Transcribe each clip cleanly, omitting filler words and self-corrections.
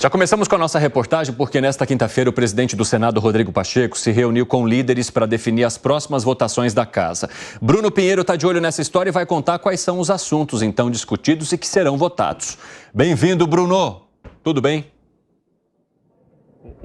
Já começamos com a nossa reportagem porque nesta quinta-feira o presidente do Senado, Rodrigo Pacheco, se reuniu com líderes para definir as próximas votações da casa. Bruno Pinheiro está de olho nessa história e vai contar quais são os assuntos então discutidos e que serão votados. Bem-vindo, Bruno. Tudo bem?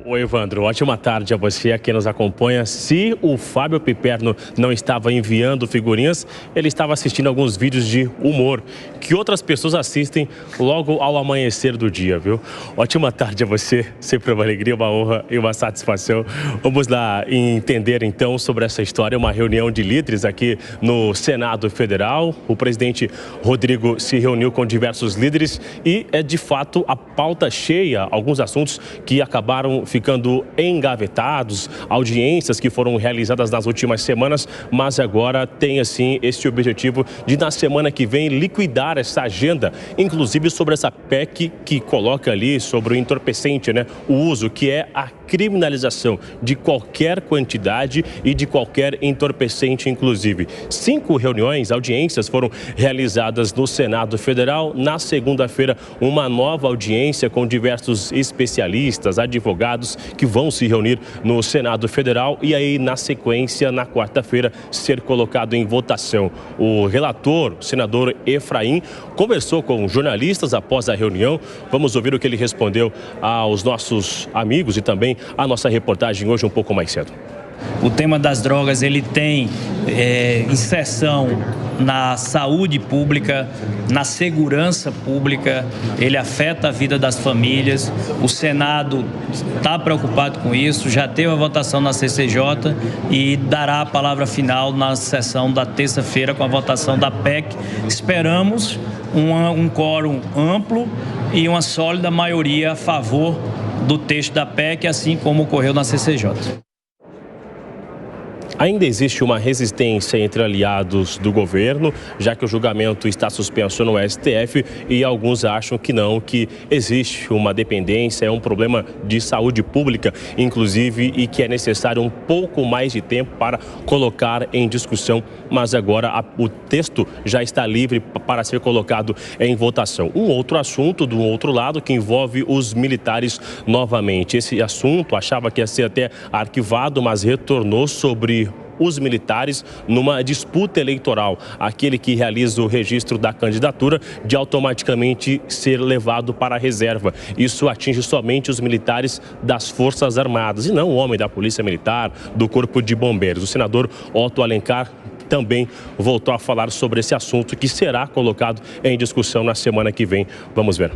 Oi, Evandro. Ótima tarde a você, a quem nos acompanha. Se o Fábio Piperno não estava enviando figurinhas, ele estava assistindo alguns vídeos de humor que outras pessoas assistem logo ao amanhecer do dia, viu? Ótima tarde a você. Sempre uma alegria, uma honra e uma satisfação. Vamos lá entender, então, sobre essa história. Uma reunião de líderes aqui no Senado Federal. O presidente Rodrigo se reuniu com diversos líderes e é, de fato, a pauta cheia. Alguns assuntos que acabaram ficando engavetados, audiências que foram realizadas nas últimas semanas, mas agora tem, assim, esse objetivo de, na semana que vem, liquidar essa agenda, inclusive sobre essa PEC que coloca ali sobre o entorpecente, né? O uso, que é a criminalização de qualquer quantidade e de qualquer entorpecente, inclusive. 5 reuniões, audiências foram realizadas no Senado Federal. Na segunda-feira, uma nova audiência com diversos especialistas, advogados que vão se reunir no Senado Federal e aí, na sequência, na quarta-feira, ser colocado em votação. O relator, o senador Efraim, conversou com jornalistas após a reunião. Vamos ouvir o que ele respondeu aos nossos amigos e também a nossa reportagem hoje um pouco mais cedo. O tema das drogas, ele tem inserção na saúde pública, na segurança pública, ele afeta a vida das famílias. O Senado está preocupado com isso, já teve a votação na CCJ e dará a palavra final na sessão da terça-feira com a votação da PEC. Esperamos um quórum amplo e uma sólida maioria a favor do texto da PEC, assim como ocorreu na CCJ. Ainda existe uma resistência entre aliados do governo, já que o julgamento está suspenso no STF e alguns acham que não, que existe uma dependência, é um problema de saúde pública, inclusive, e que é necessário um pouco mais de tempo para colocar em discussão, mas agora o texto já está livre para ser colocado em votação. Um outro assunto, do outro lado, que envolve os militares novamente. Esse assunto achava que ia ser até arquivado, mas retornou sobre os militares numa disputa eleitoral, aquele que realiza o registro da candidatura de automaticamente ser levado para a reserva. Isso atinge somente os militares das Forças Armadas e não o homem da Polícia Militar, do Corpo de Bombeiros. O senador Otto Alencar também voltou a falar sobre esse assunto que será colocado em discussão na semana que vem. Vamos ver.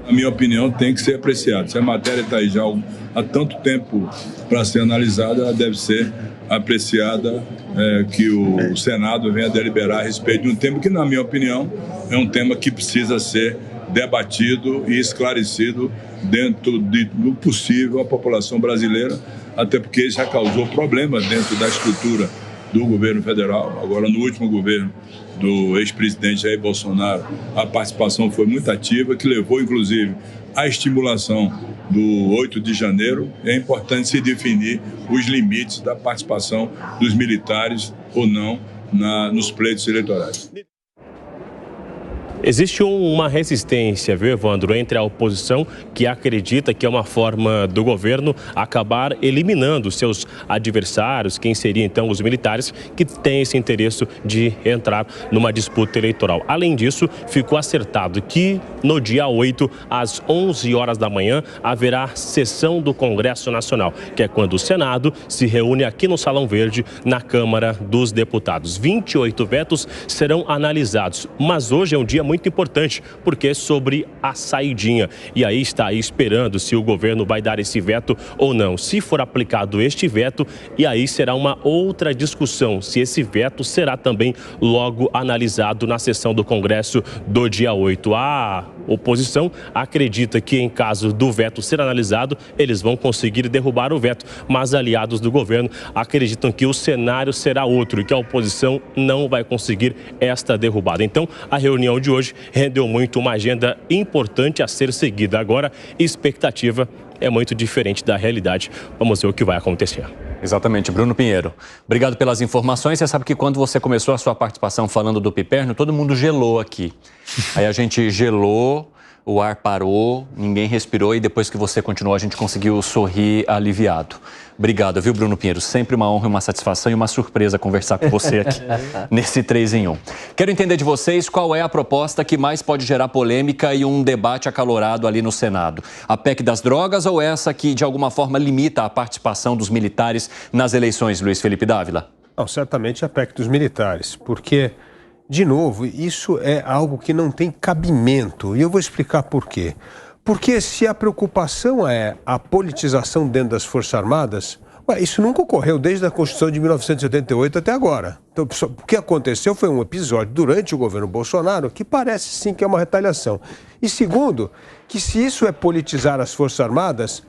Na minha opinião, tem que ser apreciado. Se a matéria está aí já há tanto tempo para ser analisada, ela deve ser apreciada, que o Senado venha deliberar a respeito de um tema que, na minha opinião, é um tema que precisa ser debatido e esclarecido dentro do possível à população brasileira, até porque já causou problemas dentro da estrutura do governo federal. Agora, no último governo do ex-presidente Jair Bolsonaro, a participação foi muito ativa, que levou, inclusive, à estimulação do 8 de janeiro. É importante se definir os limites da participação dos militares ou não nos pleitos eleitorais. Existe uma resistência, viu, Evandro, entre a oposição, que acredita que é uma forma do governo acabar eliminando seus adversários, quem seriam então os militares, que têm esse interesse de entrar numa disputa eleitoral. Além disso, ficou acertado que no dia 8, às 11 horas da manhã, haverá sessão do Congresso Nacional, que é quando o Senado se reúne aqui no Salão Verde, na Câmara dos Deputados. 28 vetos serão analisados, mas hoje é um dia muito importante, porque é sobre a saidinha. E aí está aí esperando se o governo vai dar esse veto ou não. Se for aplicado este veto, e aí será uma outra discussão, se esse veto será também logo analisado na sessão do Congresso do dia 8. A oposição acredita que, em caso do veto ser analisado, eles vão conseguir derrubar o veto, mas aliados do governo acreditam que o cenário será outro e que a oposição não vai conseguir esta derrubada. Então, a reunião de hoje rendeu muito, uma agenda importante a ser seguida. Agora, expectativa é muito diferente da realidade. Vamos ver o que vai acontecer. Exatamente, Bruno Pinheiro. Obrigado pelas informações. Você sabe que quando você começou a sua participação falando do Piperno, todo mundo gelou aqui. Aí a gente gelou, o ar parou, ninguém respirou e depois que você continuou, a gente conseguiu sorrir aliviado. Obrigado, viu, Bruno Pinheiro? Sempre uma honra, uma satisfação e uma surpresa conversar com você aqui nesse 3 em 1. Quero entender de vocês qual é a proposta que mais pode gerar polêmica e um debate acalorado ali no Senado. A PEC das drogas ou essa que, de alguma forma, limita a participação dos militares nas eleições, Luiz Felipe Dávila? Não, certamente a PEC dos militares, porque, de novo, isso é algo que não tem cabimento. E eu vou explicar por quê. Porque se a preocupação é a politização dentro das Forças Armadas, isso nunca ocorreu desde a Constituição de 1988 até agora. Então, o que aconteceu foi um episódio durante o governo Bolsonaro que parece sim que é uma retaliação. E segundo, que se isso é politizar as Forças Armadas,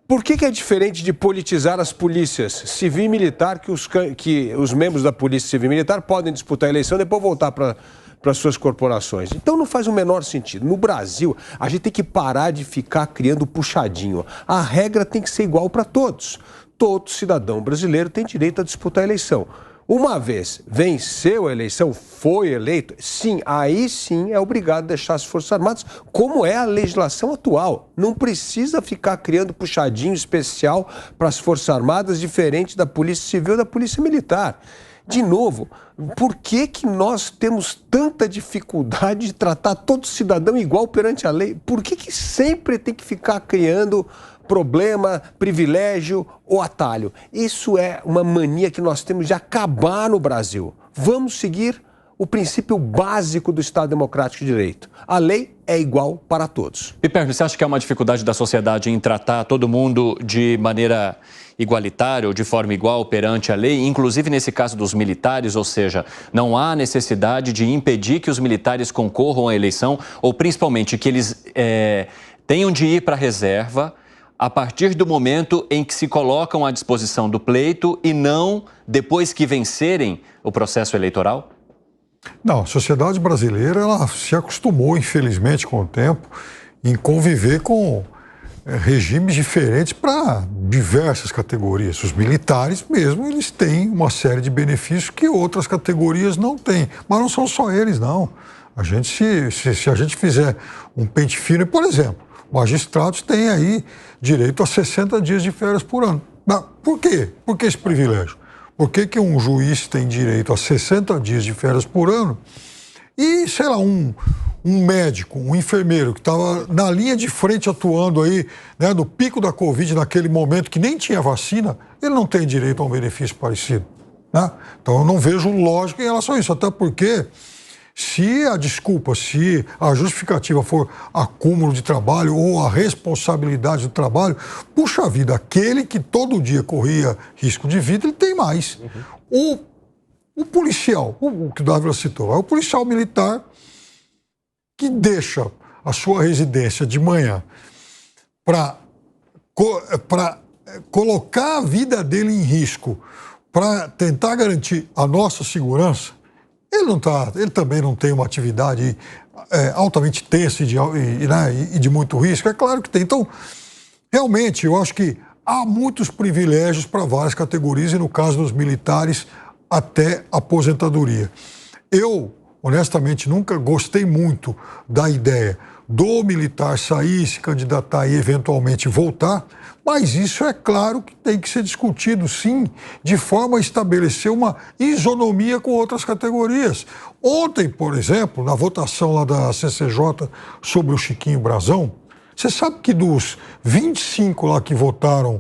por que é diferente de politizar as polícias civil e militar, que os membros da Polícia Civil e Militar podem disputar a eleição e depois voltar para suas corporações? Então não faz o menor sentido. No Brasil, a gente tem que parar de ficar criando puxadinho. A regra tem que ser igual para todos. Todo cidadão brasileiro tem direito a disputar a eleição. Uma vez venceu a eleição, foi eleito, sim, aí sim é obrigado a deixar as Forças Armadas, como é a legislação atual. Não precisa ficar criando puxadinho especial para as Forças Armadas, diferente da Polícia Civil e da Polícia Militar. De novo, por que nós temos tanta dificuldade de tratar todo cidadão igual perante a lei? Por que sempre tem que ficar criando problema, privilégio ou atalho? Isso é uma mania que nós temos de acabar no Brasil. Vamos seguir o princípio básico do Estado Democrático de Direito. A lei é igual para todos. Piperno, você acha que é uma dificuldade da sociedade em tratar todo mundo de maneira igualitária ou de forma igual perante a lei, inclusive nesse caso dos militares, ou seja, não há necessidade de impedir que os militares concorram à eleição ou principalmente que eles tenham de ir para a reserva a partir do momento em que se colocam à disposição do pleito e não depois que vencerem o processo eleitoral? Não, a sociedade brasileira ela se acostumou, infelizmente, com o tempo, em conviver com regimes diferentes para diversas categorias. Os militares mesmo, eles têm uma série de benefícios que outras categorias não têm. Mas não são só eles, não. A gente, se a gente fizer um pente fino, por exemplo, magistrados têm aí direito a 60 dias de férias por ano. Mas por quê? Por que esse privilégio? Por que um juiz tem direito a 60 dias de férias por ano e, sei lá, um médico, um enfermeiro que estava na linha de frente atuando aí, né, no pico da Covid, naquele momento que nem tinha vacina, ele não tem direito a um benefício parecido, né? Então eu não vejo lógica em relação a isso, até porque se a justificativa for acúmulo de trabalho ou a responsabilidade do trabalho, puxa vida, aquele que todo dia corria risco de vida, ele tem mais. O policial, o que o Dávila citou, é o policial militar que deixa a sua residência de manhã para colocar a vida dele em risco, para tentar garantir a nossa segurança. Ele também não tem uma atividade altamente tensa e de muito risco. É claro que tem. Então, realmente, eu acho que há muitos privilégios para várias categorias e, no caso dos militares, até aposentadoria. Eu, honestamente, nunca gostei muito da ideia do militar sair, se candidatar e eventualmente voltar, mas isso é claro que tem que ser discutido, sim, de forma a estabelecer uma isonomia com outras categorias. Ontem, por exemplo, na votação lá da CCJ sobre o Chiquinho Brazão, você sabe que dos 25 lá que votaram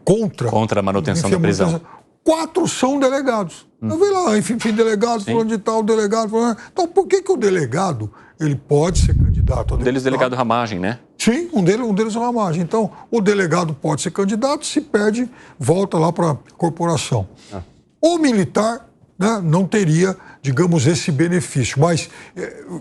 contra a manutenção da prisão, 4 são delegados. Eu vi lá, enfim, delegado, falando de tal, delegado, falando... Então, por que o delegado, ele pode ser candidato a deputado? Um deles delegado Ramagem, né? Sim, um deles é Ramagem. Então, o delegado pode ser candidato, se perde, volta lá para a corporação. O militar, né, não teria, digamos, esse benefício. Mas,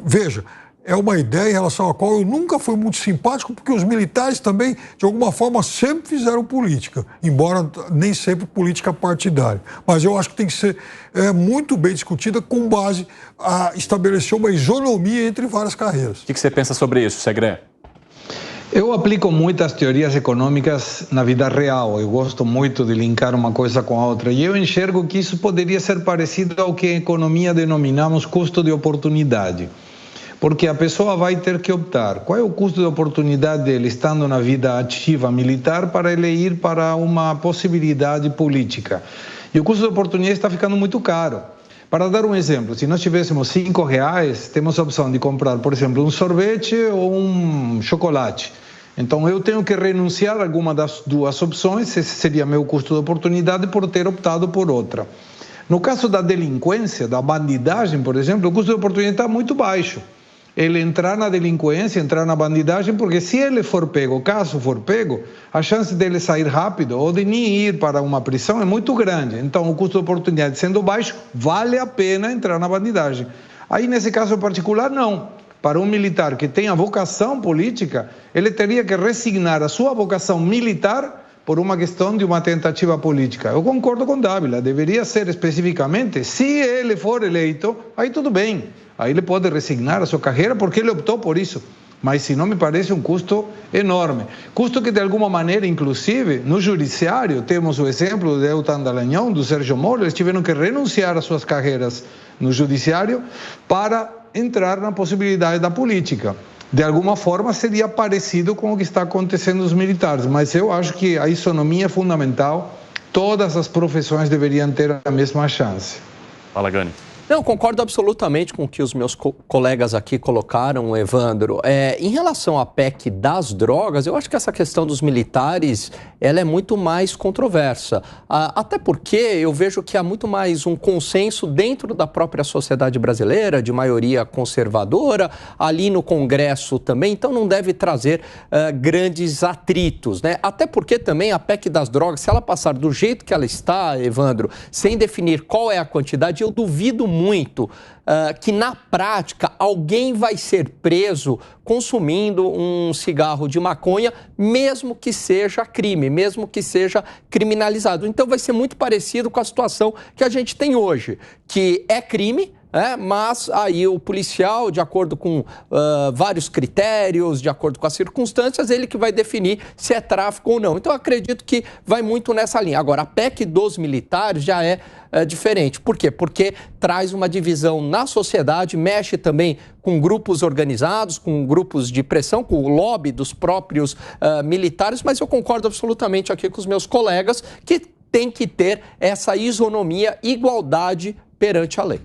veja, é uma ideia em relação à qual eu nunca fui muito simpático, porque os militares também, de alguma forma, sempre fizeram política, embora nem sempre política partidária. Mas eu acho que tem que ser muito bem discutida com base a estabelecer uma isonomia entre várias carreiras. O que você pensa sobre isso, Segré? Eu aplico muitas teorias econômicas na vida real. Eu gosto muito de linkar uma coisa com a outra. E eu enxergo que isso poderia ser parecido ao que em economia denominamos custo de oportunidade. Porque a pessoa vai ter que optar. Qual é o custo de oportunidade dele estando na vida ativa militar para ele ir para uma possibilidade política? E o custo de oportunidade está ficando muito caro. Para dar um exemplo, se nós tivéssemos R$5, temos a opção de comprar, por exemplo, um sorvete ou um chocolate. Então eu tenho que renunciar a alguma das duas opções, esse seria meu custo de oportunidade por ter optado por outra. No caso da delinquência, da bandidagem, por exemplo, o custo de oportunidade está muito baixo. Ele entrar na delinquência, entrar na bandidagem, porque se ele for pego, caso for pego, a chance dele sair rápido ou de nem ir para uma prisão é muito grande. Então, o custo de oportunidade sendo baixo, vale a pena entrar na bandidagem. Aí, nesse caso particular, não. Para um militar que tenha vocação política, ele teria que resignar a sua vocação militar por uma questão de uma tentativa política. Eu concordo com Dávila, deveria ser especificamente, se ele for eleito, aí tudo bem. Aí ele pode resignar a sua carreira porque ele optou por isso. Mas se não, me parece um custo enorme. Custo que, de alguma maneira, inclusive, no judiciário, temos o exemplo do Deltan Dallagnol, do Sérgio Moro, eles tiveram que renunciar às suas carreiras no judiciário para entrar na possibilidade da política. De alguma forma, seria parecido com o que está acontecendo nos militares. Mas eu acho que a isonomia é fundamental. Todas as profissões deveriam ter a mesma chance. Fala, Gani. Não, concordo absolutamente com o que os meus colegas aqui colocaram, Evandro. Em relação à PEC das drogas, eu acho que essa questão dos militares, ela é muito mais controversa. Até porque eu vejo que há muito mais um consenso dentro da própria sociedade brasileira, de maioria conservadora, ali no Congresso também, então não deve trazer grandes atritos, né? Até porque também a PEC das drogas, se ela passar do jeito que ela está, Evandro, sem definir qual é a quantidade, eu duvido muito que na prática alguém vai ser preso consumindo um cigarro de maconha, mesmo que seja crime, mesmo que seja criminalizado. Então vai ser muito parecido com a situação que a gente tem hoje, que é crime, mas aí o policial, de acordo com vários critérios, de acordo com as circunstâncias, ele que vai definir se é tráfico ou não. Então eu acredito que vai muito nessa linha. Agora, a PEC dos militares já é diferente. Por quê? Porque traz uma divisão na sociedade, mexe também com grupos organizados, com grupos de pressão, com o lobby dos próprios militares, mas eu concordo absolutamente aqui com os meus colegas que tem que ter essa isonomia, igualdade perante a lei.